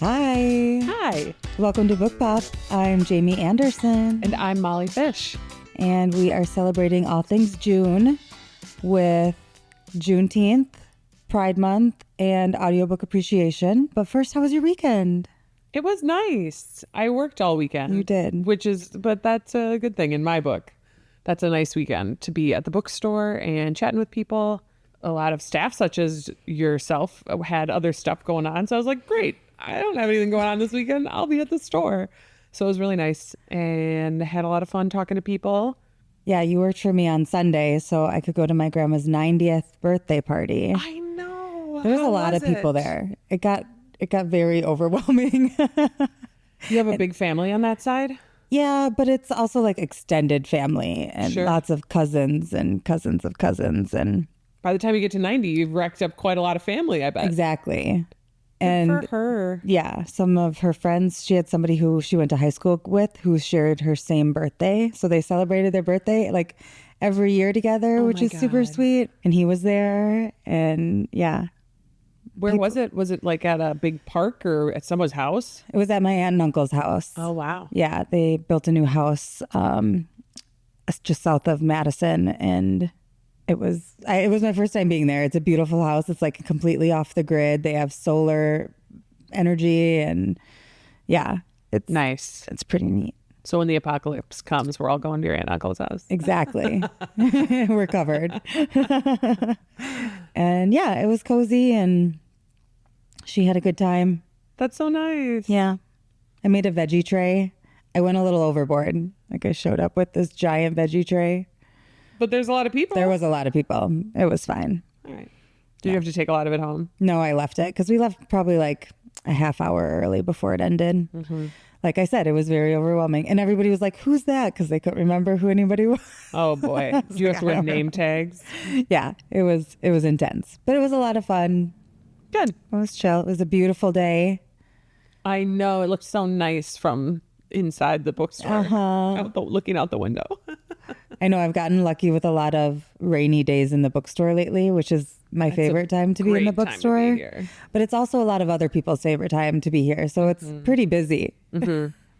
Hi. Hi. Welcome to Book Pop. I'm Jamie Anderson. And I'm Molly Fish. And we are celebrating all things June with Juneteenth, Pride Month, and Audiobook Appreciation. But first, how was your weekend? It was nice. I worked all weekend. You did. But that's a good thing in my book. That's a nice weekend to be at the bookstore and chatting with people. A lot of staff, such as yourself, had other stuff going on. So I was like, great. I don't have anything going on this weekend. I'll be at the store. So it was really nice and had a lot of fun talking to people. Yeah, you worked for me on Sunday, so I could go to my grandma's 90th birthday party. I know. There was a lot of people there. It got very overwhelming. You have a big family on that side? Yeah, but it's also like extended family and Sure. lots of cousins and cousins of cousins. And By the time you get to 90, you've racked up quite a lot of family, I bet. exactly. Good And for her. yeah, some of her friends, she had somebody who she went to high school with who shared her same birthday. So they celebrated their birthday like every year together, which my is super God. sweet. And he was there. And yeah, Where was it? Was it like at a big park or at someone's house? it was at my aunt and uncle's house. Oh, wow. Yeah, they built a new house just south of Madison, and it was my first time being there. It's a beautiful house. It's like completely off the grid. They have solar energy, and yeah, it's Nice. It's pretty neat. So when the apocalypse comes, we're all going to your aunt and uncle's house. Exactly. We're covered. And yeah, it was cozy, and she had a good time. That's so nice. Yeah. I made a veggie tray. I went a little overboard. Like I showed up with this giant veggie tray. But there's a lot of people. There was a lot of people. It was fine. All right. Did you have to take a lot of it home? No, I left it because we left probably like a half hour early before it ended. Mm-hmm. Like I said, it was very overwhelming. And everybody was like, who's that? Because they couldn't remember who anybody was. Oh, boy. Do you have to wear name tags? Yeah, it was intense. But it was a lot of fun. Good. It was chill. It was a beautiful day. I know. It looked so nice from inside the bookstore. Looking out the window. I know I've gotten lucky with a lot of rainy days in the bookstore lately, which is my favorite time to be in the Great time to be bookstore. here. But it's also a lot of other people's favorite time to be here. So it's pretty busy,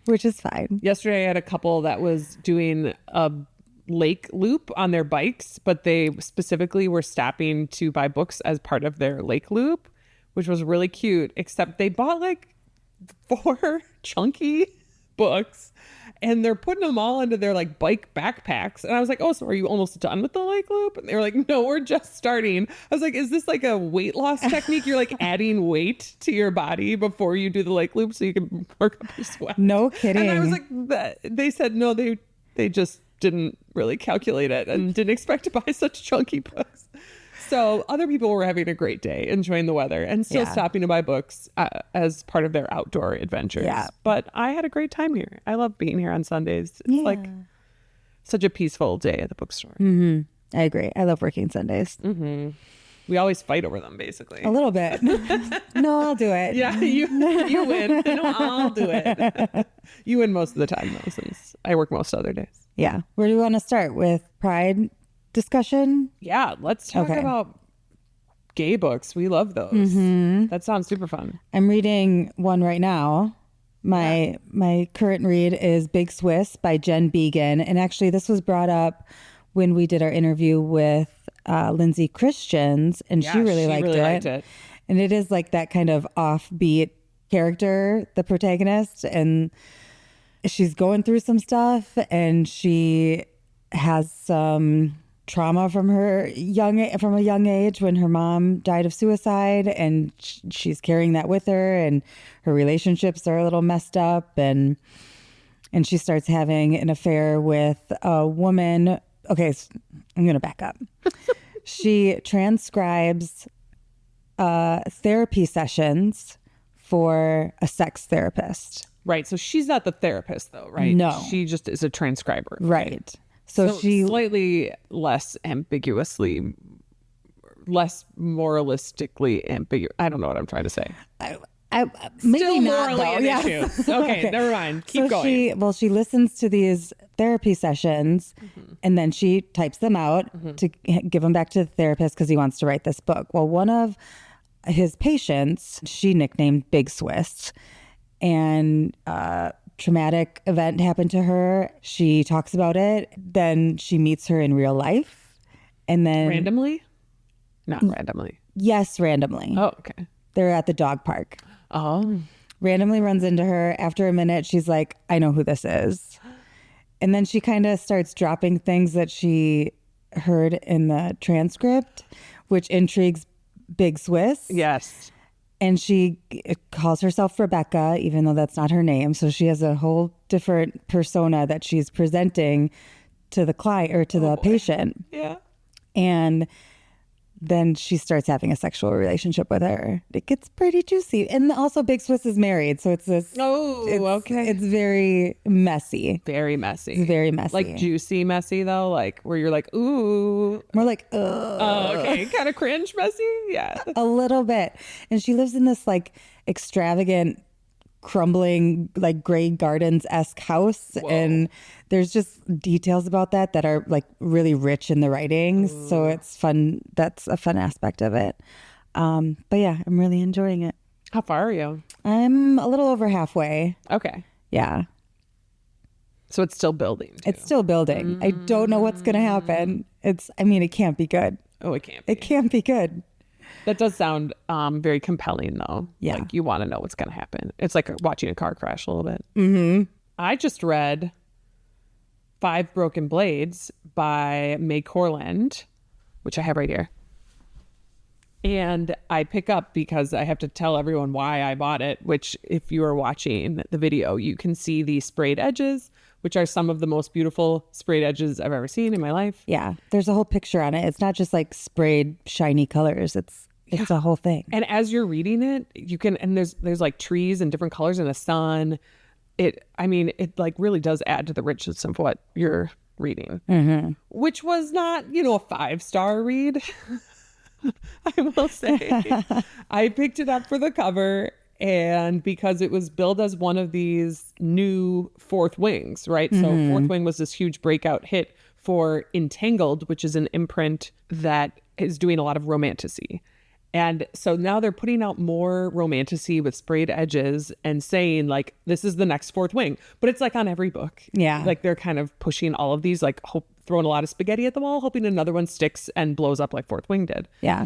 which is fine. Yesterday, I had a couple that was doing a lake loop on their bikes, but they specifically were stopping to buy books as part of their lake loop, which was really cute, except they bought like 4 chunky books and they're putting them all into their like bike backpacks. And I was like, oh, so are you almost done with the lake loop? And they were like, no, we're just starting. I was like, is this like a weight loss technique? You're like adding weight to your body before you do the lake loop so you can work up your sweat. No kidding. And I was like, they said, no, they just didn't really calculate it and didn't expect to buy such chunky books. So other people were having a great day, enjoying the weather and still stopping to buy books as part of their outdoor adventures. Yeah. But I had a great time here. I love being here on Sundays. It's like such a peaceful day at the bookstore. I agree. I love working Sundays. We always fight over them, basically. A little bit. No, I'll do it. Yeah, you win. No, I'll do it. You win most of the time, though, since I work most other days. Yeah. Where do we want to start? With Pride discussion? Yeah, let's talk about gay books. We love those. That sounds super fun. I'm reading one right now. My current read is Big Swiss by Jen Began. And actually, this was brought up when we did our interview with Lindsay Christians, and she really liked it. And it is like that kind of offbeat character, the protagonist, and she's going through some stuff, and she has some trauma from a young age when her mom died of suicide, and she's carrying that with her, and her relationships are a little messed up, and she starts having an affair with a woman. Okay, so I'm going to back up. She transcribes therapy sessions for a sex therapist. Right. So she's not the therapist, though, right? No. She just is a transcriber. Right. So she slightly less moralistically ambiguous. I don't know what I'm trying to say. Maybe Still not, morally though. an Yes. issue. Okay, never mind. Keep going. She listens to these therapy sessions, and then she types them out to give them back to the therapist because he wants to write this book. Well, one of his patients, she nicknamed Big Swiss. And traumatic event happened to her. She talks about it. Then she meets her in real life. And then Randomly? Not randomly. yes, randomly. Oh, okay. They're at the dog park. Oh. Randomly runs into her. After a minute, she's like, I know who this is. And then she kind of starts dropping things that she heard in the transcript, which intrigues Big Swiss. Yes. And she calls herself Rebecca, even though that's not her name. So she has a whole different persona that she's presenting to the client or to the patient. Yeah. And then she starts having a sexual relationship with her. It gets pretty juicy. And also Big Swiss is married. So it's this. Oh, okay. It's very messy. Very messy. It's very messy. Like juicy messy though, like where you're like, ooh. More like, ugh. Oh, okay. Kind of cringe messy. Yeah. A little bit. And she lives in this like extravagant, crumbling, like Grey Gardens-esque house. Whoa. And there's just details about that are like really rich in the writing. So it's fun. That's a fun aspect of it. But yeah, I'm really enjoying it. How far are you? I'm a little over halfway. Okay. Yeah. So it's still building. Too. It's still building. I don't know what's going to happen. It can't be good. Oh, it can't be. It can't be good. That does sound very compelling though. Yeah. Like you want to know what's going to happen. It's like watching a car crash a little bit. Mm-hmm. I just read Five Broken Blades by May Corland, which I have right here. And I pick up because I have to tell everyone why I bought it, which if you are watching the video, you can see the sprayed edges, which are some of the most beautiful sprayed edges I've ever seen in my life. Yeah. There's a whole picture on it. It's not just like sprayed shiny colors. It's a whole thing. And as you're reading it, you can, and there's like trees and different colors in the sun. It like really does add to the richness of what you're reading, which was not, a 5-star read. I will say I picked it up for the cover and because it was billed as one of these new Fourth Wings, right? So Fourth Wing was this huge breakout hit for Entangled, which is an imprint that is doing a lot of romantasy. And so now they're putting out more romantasy with sprayed edges and saying like, this is the next Fourth Wing, but it's like on every book. Yeah. Like they're kind of pushing all of these, like throwing a lot of spaghetti at the wall, hoping another one sticks and blows up like Fourth Wing did. Yeah.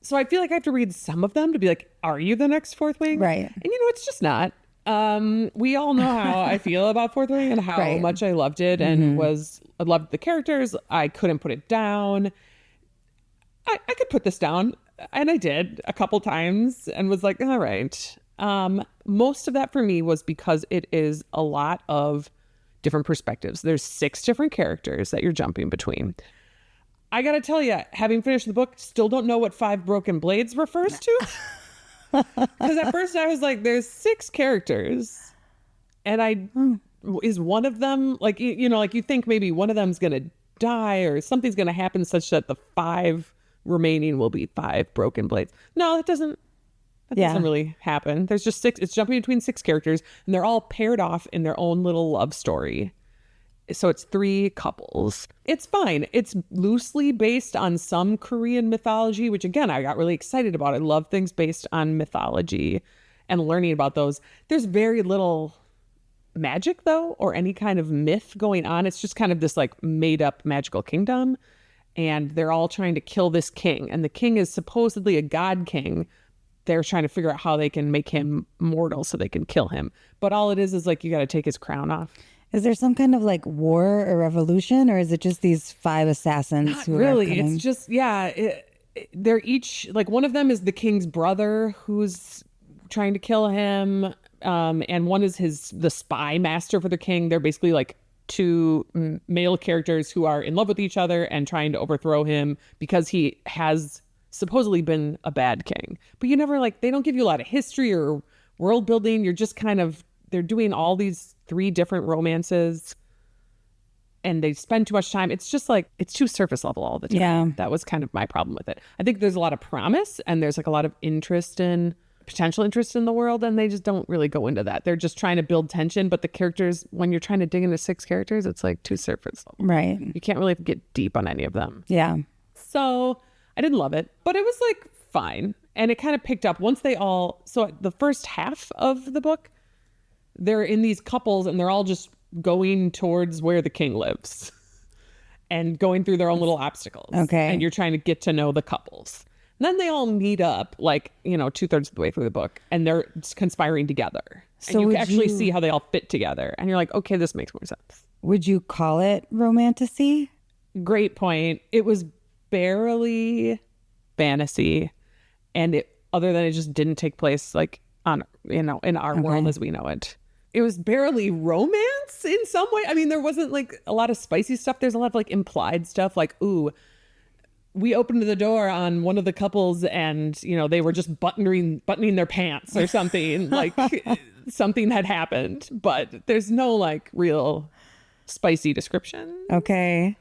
So I feel like I have to read some of them to be like, are you the next Fourth Wing? Right. And it's just not. We all know how I feel about Fourth Wing and how much I loved it and I loved the characters. I couldn't put it down. I could put this down. And I did a couple times and was like, all right. Most of that for me was because it is a lot of different perspectives. There's 6 different characters that you're jumping between. I got to tell you, having finished the book, still don't know what 5 Broken Blades refers to. Because at first I was like, there's 6 characters. And is one of them, like, like you think maybe one of them's going to die or something's going to happen such that the 5 remaining will be 5 Broken Blades. No, that doesn't really happen. There's just 6. It's jumping between 6 characters and they're all paired off in their own little love story. So it's 3 couples. It's fine. It's loosely based on some Korean mythology, which again, I got really excited about. I love things based on mythology and learning about those. There's very little magic though, or any kind of myth going on. It's just kind of this like made up magical kingdom. And they're all trying to kill this king. And the king is supposedly a god king. They're trying to figure out how they can make him mortal so they can kill him. But all it is like you got to take his crown off. Is there some kind of like war or revolution, or is it just these 5 assassins? Not really. It's just, they're each, like one of them is the king's brother who's trying to kill him. And one is the spy master for the king. They're basically like 2 male characters who are in love with each other and trying to overthrow him because he has supposedly been a bad king. But you never they don't give you a lot of history or world building. You're just they're doing all these 3 different romances and they spend too much time. It's just it's too surface level all the time. Yeah. That was kind of my problem with it. I think there's a lot of promise and there's a lot of potential interest in the world, and they just don't really go into that. They're just trying to build tension, but the characters, when you're trying to dig into 6 characters, it's too surface level. Right. You can't really get deep on any of them. Yeah. So I didn't love it, but it was fine. And it kind of picked up once so the first half of the book, they're in these couples and they're all just going towards where the king lives and going through their own little obstacles. Okay. And you're trying to get to know the couples. And then they all meet up like, 2/3 of the way through the book and they're conspiring together. So and you can actually see how they all fit together. And you're like, okay, this makes more sense. Would you call it romantasy? Great point. It was barely fantasy. And other than it just didn't take place like on, in our world as we know it. It was barely romance in some way. I mean, there wasn't like a lot of spicy stuff. There's a lot of like implied stuff like, ooh, we opened the door on one of the couples and, they were just buttoning their pants or something. Like something had happened, but there's no like real spicy description. Okay.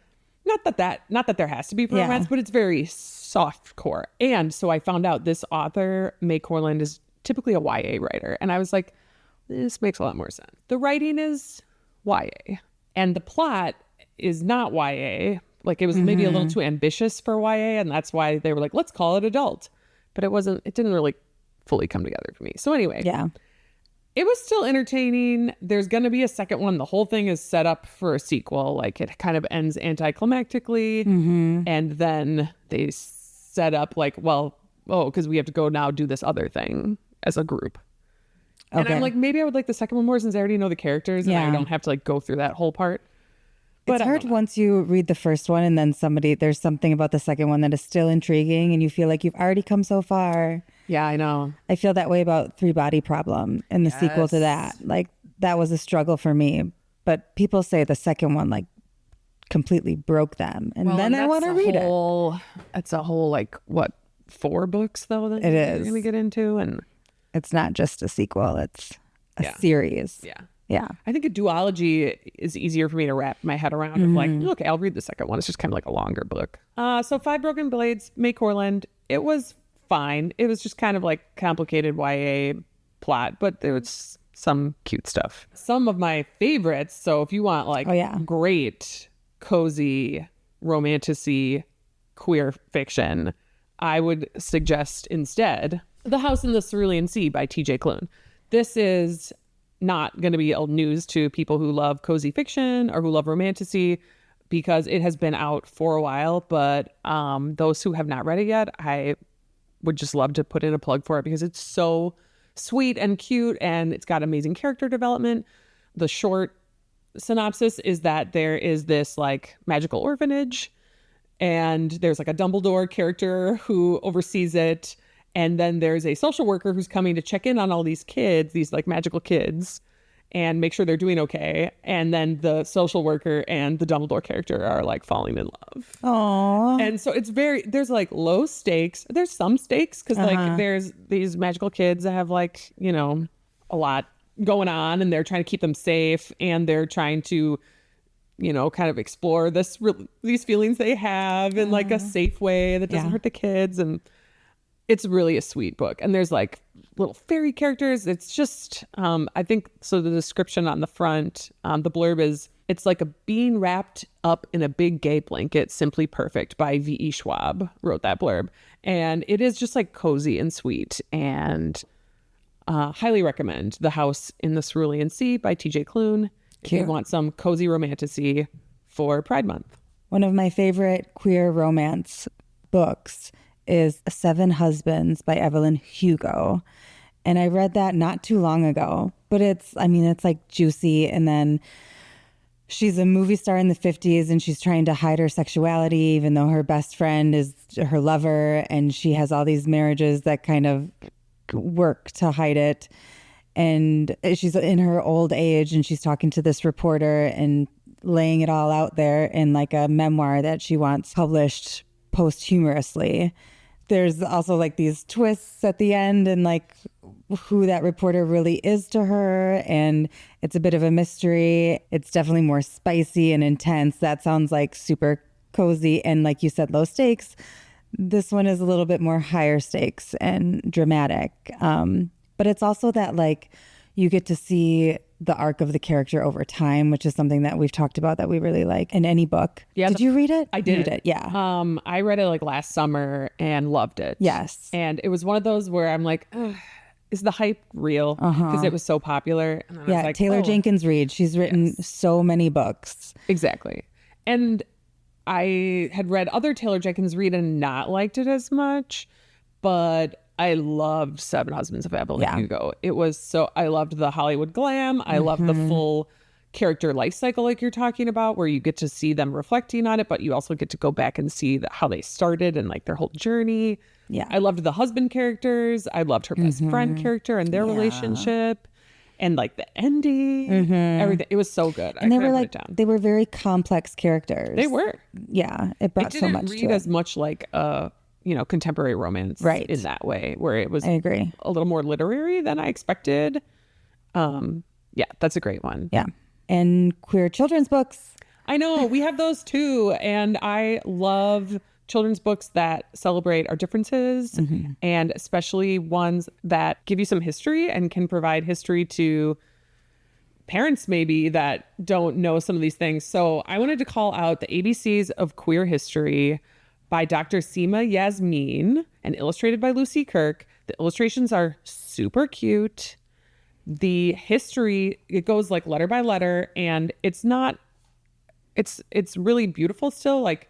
Not that there has to be romance, but it's very soft core. And so I found out this author, May Corland, is typically a YA writer. And I was like, this makes a lot more sense. The writing is YA and the plot is not YA. Like it was maybe a little too ambitious for YA. And that's why they were like, let's call it adult. But it didn't really fully come together for me. So anyway, it was still entertaining. There's going to be a second one. The whole thing is set up for a sequel. Like it kind of ends anticlimactically. And then they set up like, because we have to go now do this other thing as a group. And I'm like, maybe I would like the second one more since I already know the characters and I don't have to like go through that whole part. But it's hard once you read the first one and then there's something about the second one that is still intriguing and you feel like you've already come so far. Yeah, I know. I feel that way about Three Body Problem and the sequel to that. Like that was a struggle for me. But people say the second one like completely broke them. And then I want to read it. It's a whole like, 4 books though that it you're is going to get into? And it's not just a sequel. It's a series. Yeah. I think a duology is easier for me to wrap my head around of like, okay, I'll read the second one. It's just kind of like a longer book. So Five Broken Blades, May Corland, it was fine. It was just kind of like complicated YA plot, but there was some cute stuff. Some of my favorites. So if you want like great, cozy, romantasy, queer fiction, I would suggest instead The House in the Cerulean Sea by T.J. Klune. This is not going to be old news to people who love cozy fiction or who love romantasy because it has been out for a while. But those who have not read it yet, I would just love to put in a plug for it because it's so sweet and cute and it's got amazing character development. The short synopsis is that there is this like magical orphanage and there's like a Dumbledore character who oversees it. And then there's a social worker who's coming to check in on all these kids, these like magical kids, and make sure they're doing okay. And then the social worker and the Dumbledore character are like falling in love. Aww. And so there's like low stakes. There's some stakes because like there's these magical kids that have like, a lot going on and they're trying to keep them safe and they're trying to, kind of explore these feelings they have in like a safe way that doesn't hurt the kids. And it's really a sweet book. And there's like little fairy characters. It's just, I think, so the description on the front, the blurb is, it's like a being wrapped up in a big gay blanket, simply perfect by V.E. Schwab wrote that blurb. And it is just like cozy and sweet and highly recommend The House in the Cerulean Sea by T.J. Klune. If you want some cozy romantasy for Pride Month. One of my favorite queer romance books is Seven Husbands by Evelyn Hugo. And I read that not too long ago, but it's like juicy. And then she's a movie star in the 50s and she's trying to hide her sexuality, even though her best friend is her lover. And she has all these marriages that kind of work to hide it. And she's in her old age and she's talking to this reporter and laying it all out there in like a memoir that she wants published posthumously. There's also like these twists at the end and like who that reporter really is to her. And it's a bit of a mystery. It's definitely more spicy and intense. That sounds like super cozy. And like you said, low stakes. This one is a little bit more higher stakes and dramatic. But it's also that like you get to see the arc of the character over time, which is something that we've talked about that we really like in any book. Yeah, Did you read it? I did. You did, yeah. I read it like last summer and loved it. Yes. And it was one of those where I'm like, ugh, is the hype real? Because it was so popular. And then I was like, Taylor Jenkins Reid. She's written so many books. Exactly. And I had read other Taylor Jenkins Reid and not liked it as much, but I loved Seven Husbands of Evelyn Hugo. It was so, I loved the Hollywood glam. I loved the full character life cycle like you're talking about, where you get to see them reflecting on it, but you also get to go back and see how they started and like their whole journey. Yeah. I loved the husband characters. I loved her best friend character and their relationship. And like the ending, everything. It was so good. And they were like, they were very complex characters. They were. Yeah. It brought so much to it. It didn't read as much like contemporary romance in that way, where it was I agree. a little more literary than I expected. Yeah, that's a great one. Yeah. And queer children's books. I know, we have those too. And I love children's books that celebrate our differences, and especially ones that give you some history and can provide history to parents maybe that don't know some of these things. So I wanted to call out The ABCs of Queer History by Dr. Seema Yasmin and illustrated by Lucy Kirk. The illustrations are super cute. The history, it goes like letter by letter, and it's really beautiful still. Like,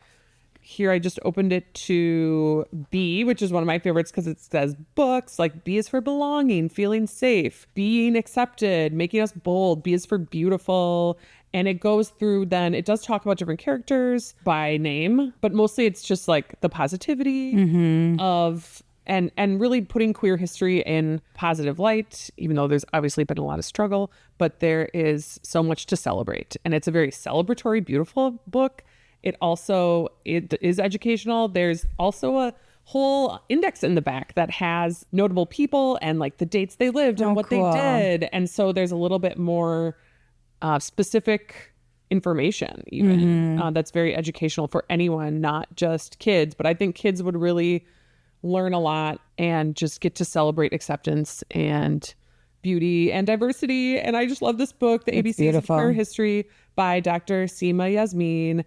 here I just opened it to B, which is one of my favorites because it says books. Like, B is for belonging, feeling safe, being accepted, making us bold. B is for beautiful. And it goes through, then it does talk about different characters by name, but mostly it's just like the positivity of and really putting queer history in positive light, even though there's obviously been a lot of struggle, but there is so much to celebrate. And it's a very celebratory, beautiful book. It is educational. There's also a whole index in the back that has notable people and like the dates they lived and what they did. And so there's a little bit more specific information even that's very educational for anyone, not just kids. But I think kids would really learn a lot and just get to celebrate acceptance and beauty and diversity. And I just love this book, The ABCs of Queer History by Dr. Seema Yasmin.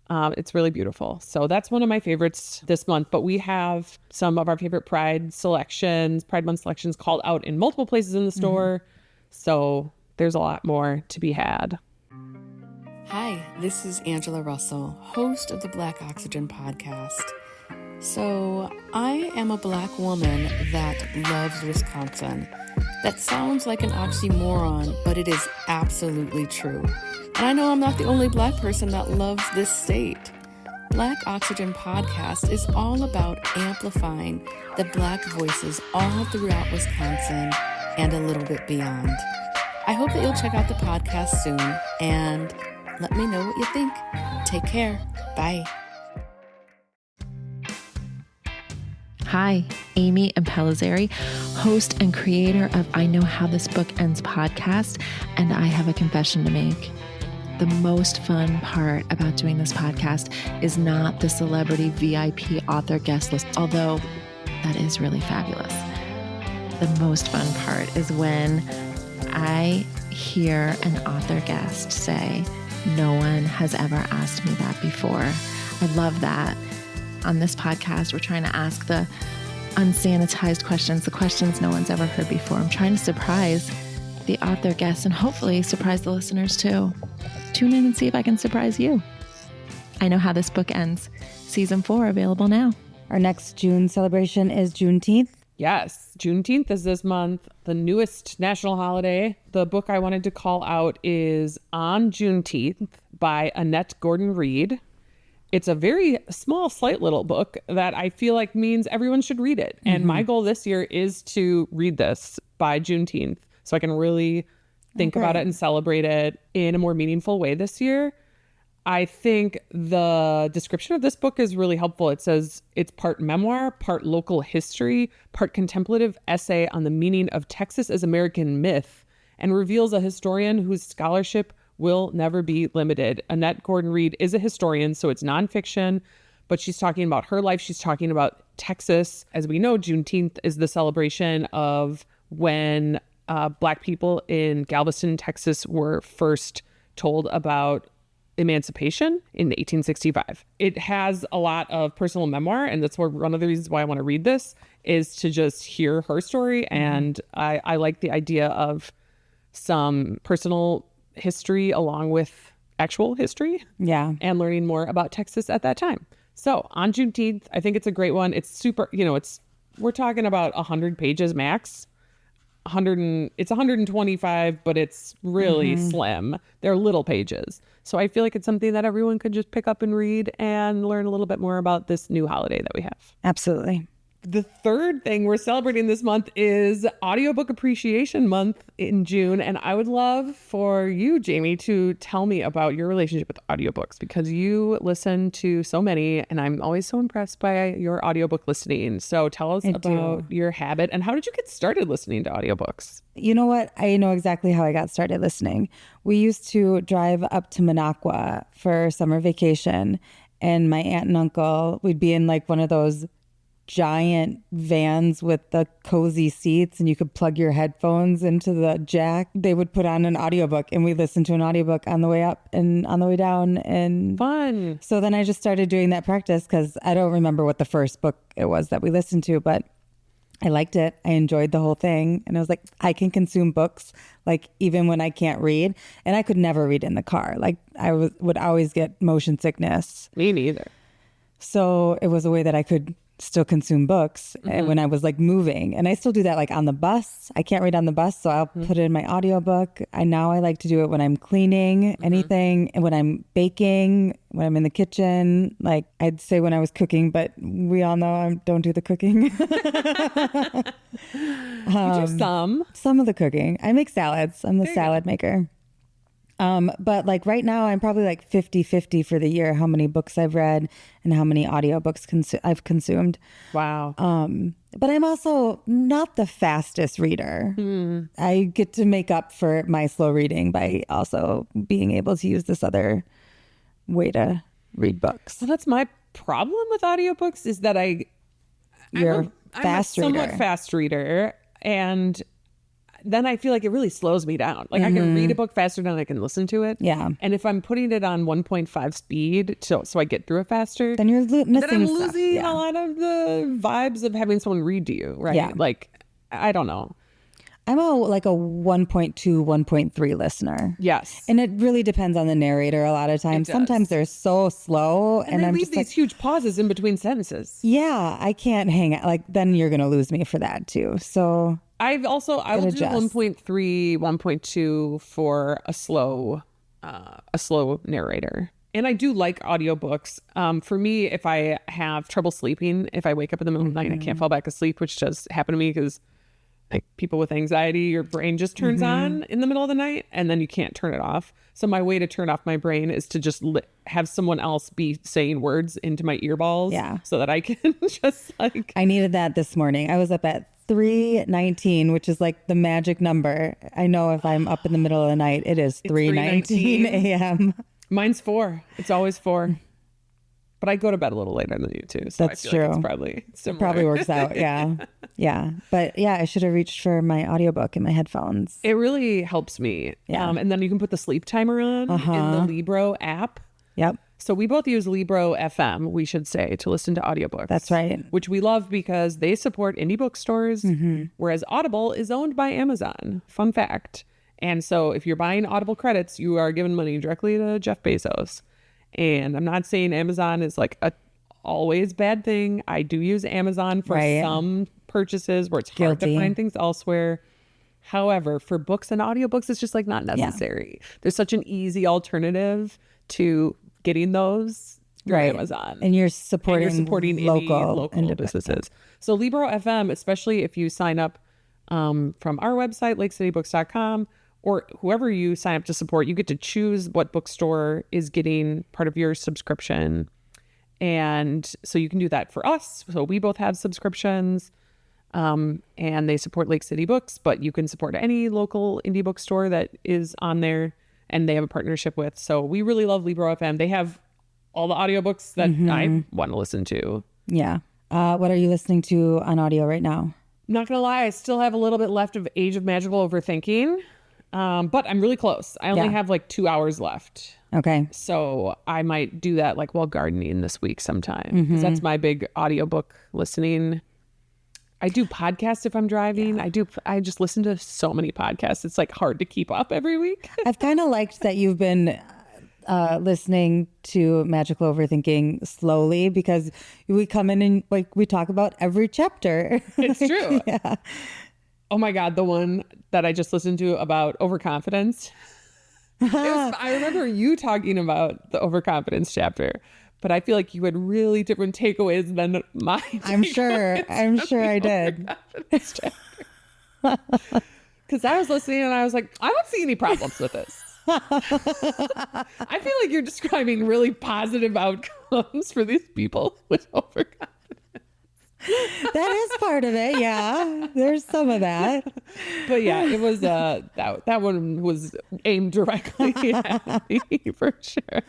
It's really beautiful. So that's one of my favorites this month. But we have some of our favorite Pride Month selections called out in multiple places in the store. So there's a lot more to be had. Hi, this is Angela Russell, host of the Black Oxygen podcast. So I am a Black woman that loves Wisconsin. That sounds like an oxymoron, but it is absolutely true. And I know I'm not the only Black person that loves this state. Black Oxygen Podcast is all about amplifying the Black voices all throughout Wisconsin and a little bit beyond. I hope that you'll check out the podcast soon and let me know what you think. Take care. Bye. Hi, Amy Impellizzeri, host and creator of I Know How This Book Ends podcast, and I have a confession to make. The most fun part about doing this podcast is not the celebrity VIP author guest list, although that is really fabulous. The most fun part is when I hear an author guest say, "No one has ever asked me that before." I love that. On this podcast, we're trying to ask the unsanitized questions, the questions no one's ever heard before. I'm trying to surprise the author guests and hopefully surprise the listeners too. Tune in and see if I can surprise you. I Know How This Book Ends. Season 4 available now. Our next June celebration is Juneteenth. Yes, Juneteenth is this month, the newest national holiday. The book I wanted to call out is On Juneteenth by Annette Gordon-Reed. It's a very small, slight little book that I feel like means everyone should read it. And my goal this year is to read this by Juneteenth so I can really think about it and celebrate it in a more meaningful way this year. I think the description of this book is really helpful. It says it's part memoir, part local history, part contemplative essay on the meaning of Texas as American myth, and reveals a historian whose scholarship will never be limited. Annette Gordon-Reed is a historian, so it's nonfiction, but she's talking about her life. She's talking about Texas. As we know, Juneteenth is the celebration of when Black people in Galveston, Texas were first told about emancipation in 1865. It has a lot of personal memoir, and that's one of the reasons why I want to read this, is to just hear her story. And I like the idea of some personal history along with actual history. Yeah. And learning more about Texas at that time. So on Juneteenth, I think it's a great one. It's super, we're talking about 100 pages max. It's 125, but it's really slim. They're little pages. So I feel like it's something that everyone could just pick up and read and learn a little bit more about this new holiday that we have. Absolutely. The third thing we're celebrating this month is Audiobook Appreciation Month in June. And I would love for you, Jamie, to tell me about your relationship with audiobooks, because you listen to so many and I'm always so impressed by your audiobook listening. So tell us about your habit and how did you get started listening to audiobooks? You know what? I know exactly how I got started listening. We used to drive up to Minocqua for summer vacation, and my aunt and uncle, we'd be in like one of those giant vans with the cozy seats, and you could plug your headphones into the jack. They would put on an audiobook, and we listened to an audiobook on the way up and on the way down. And fun. So then I just started doing that practice, because I don't remember what the first book it was that we listened to, but I liked it. I enjoyed the whole thing. And I was like, I can consume books, like even when I can't read. And I could never read in the car. Like would always get motion sickness. Me neither. So it was a way that I could still consume books when I was like moving. And I still do that like on the bus. I can't read on the bus, so I'll put it in my audiobook. I like to do it when I'm cleaning anything, and when I'm baking, when I'm in the kitchen. Like I'd say when I was cooking, but we all know I don't do the cooking. You do some of the cooking. I make salads. I'm the salad maker. But like right now I'm probably like 50-50 for the year, how many books I've read and how many audiobooks I've consumed. Wow. But I'm also not the fastest reader. I get to make up for my slow reading by also being able to use this other way to read books. So that's my problem with audiobooks, is that I'm a somewhat fast reader, and then I feel like it really slows me down. Like I can read a book faster than I can listen to it. Yeah. And if I'm putting it on 1.5 speed, so I get through it faster, then you're missing then I'm stuff. losing a lot of the vibes of having someone read to you, right? Yeah. Like, I don't know. I'm a 1.2, 1.3 listener. Yes. And it really depends on the narrator a lot of times. Sometimes they're so slow and they I'm leave just these like, huge pauses in between sentences. yeah, I can't hang out. Like then you're going to lose me for that too. So I will do 1.3, 1.2 for a slow narrator. And I do like audiobooks. For me, if I have trouble sleeping, if I wake up in the middle of the night and I can't fall back asleep, which does happen to me because like people with anxiety, your brain just turns on in the middle of the night and then you can't turn it off. So my way to turn off my brain is to just have someone else be saying words into my earballs, so that I can just like... I needed that this morning. I was up at 3:19, which is like the magic number. I know if I'm up in the middle of the night, it is 3:19 a.m. Mine's 4. It's always 4. But I go to bed a little later than you too. So That's I feel true. Like it's probably similar. It probably works out. Yeah. Yeah. But yeah, I should have reached for my audiobook in my headphones. It really helps me. Yeah. And then you can put the sleep timer on in the Libro app. Yep. So we both use Libro FM, we should say, to listen to audiobooks. That's right. Which we love because they support indie bookstores, whereas Audible is owned by Amazon. Fun fact. And so if you're buying Audible credits, you are giving money directly to Jeff Bezos. And I'm not saying Amazon is like a always bad thing. I do use Amazon for some purchases where it's hard to find things elsewhere. However, for books and audiobooks, it's just like not necessary. Yeah. There's such an easy alternative to getting those through Amazon. And you're supporting local businesses. So Libro FM, especially if you sign up from our website, lakecitybooks.com, or whoever you sign up to support, you get to choose what bookstore is getting part of your subscription. And so you can do that for us. So we both have subscriptions and they support Lake City Books, but you can support any local indie bookstore that is on there and they have a partnership with. So we really love Libro FM. They have all the audiobooks that I want to listen to. Yeah. What are you listening to on audio right now? Not gonna lie, I still have a little bit left of Age of Magical Overthinking, but I'm really close. I only have like 2 hours left. Okay. So I might do that like while gardening this week sometime, because that's my big audiobook listening. I do podcasts if I'm driving. I just listen to so many podcasts. It's like hard to keep up every week. I've kind of liked that you've been listening to Magical Overthinking slowly, because we come in and like we talk about every chapter. It's true. Yeah. Oh my God, the one that I just listened to about overconfidence. I remember you talking about the overconfidence chapter, but I feel like you had really different takeaways than mine. I'm sure I did. Because I was listening and I was like, I don't see any problems with this. I feel like you're describing really positive outcomes for these people with overconfidence. That is part of it. Yeah, there's some of that. But yeah, it was that one was aimed directly at me for sure.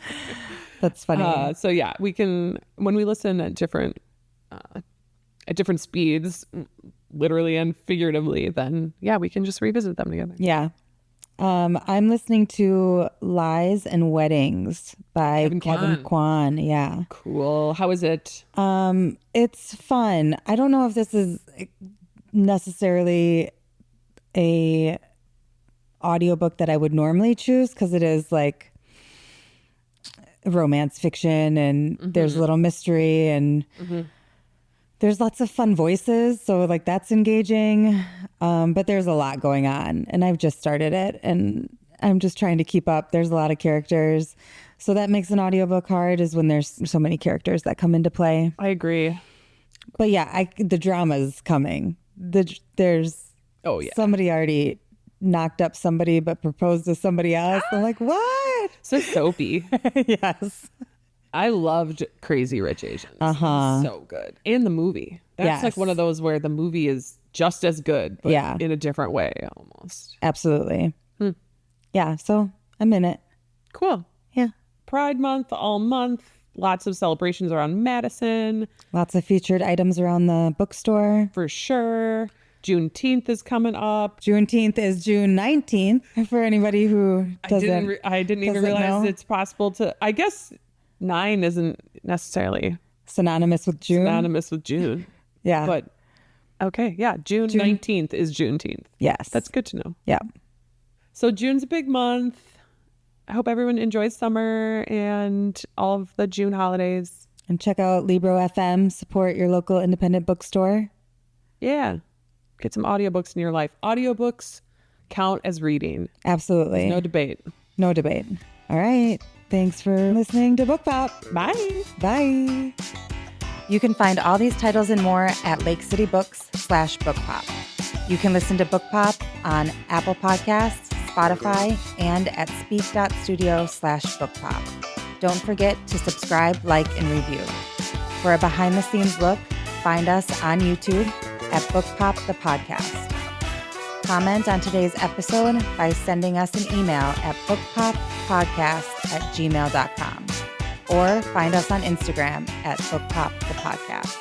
That's funny. So yeah, we can, when we listen at different speeds, literally and figuratively, then yeah, we can just revisit them together. Yeah. I'm listening to Lies and Weddings by Kevin Kwan. Yeah. Cool. How is it? It's fun. I don't know if this is necessarily a audiobook that I would normally choose, because it is like romance fiction and there's a little mystery and there's lots of fun voices. So like that's engaging. But there's a lot going on and I've just started it and I'm just trying to keep up. There's a lot of characters. So that makes an audiobook hard, is when there's so many characters that come into play. I agree. But yeah, the drama's coming. There's somebody already knocked up somebody but proposed to somebody else. I'm like, what? So soapy. Yes. I loved Crazy Rich Asians. So good. And the movie. That's like one of those where the movie is just as good, but in a different way almost. Absolutely. Yeah. So I'm in it. Cool. Yeah. Pride Month, all month. Lots of celebrations around Madison. Lots of featured items around the bookstore. For sure. Juneteenth is coming up. Juneteenth is June 19th for anybody who doesn't. I didn't even realize it's possible to. I guess 9 isn't necessarily synonymous with June. Yeah. But okay. Yeah. June 19th is Juneteenth. Yes. That's good to know. Yeah. So June's a big month. I hope everyone enjoys summer and all of the June holidays. And check out Libro FM. Support your local independent bookstore. Yeah. Get some audiobooks in your life. Audiobooks count as reading. Absolutely. There's no debate. No debate. All right. Thanks for listening to Book Pop. Bye. Bye. You can find all these titles and more at LakeCityBooks/Book Pop. You can listen to Book Pop on Apple Podcasts, Spotify, and at Speak.Studio/Book Pop. Don't forget to subscribe, like, and review. For a behind-the-scenes look, find us on YouTube at Book Pop the Podcast. Comment on today's episode by sending us an email at bookpoppodcast@gmail.com or find us on Instagram at Book Pop the Podcast.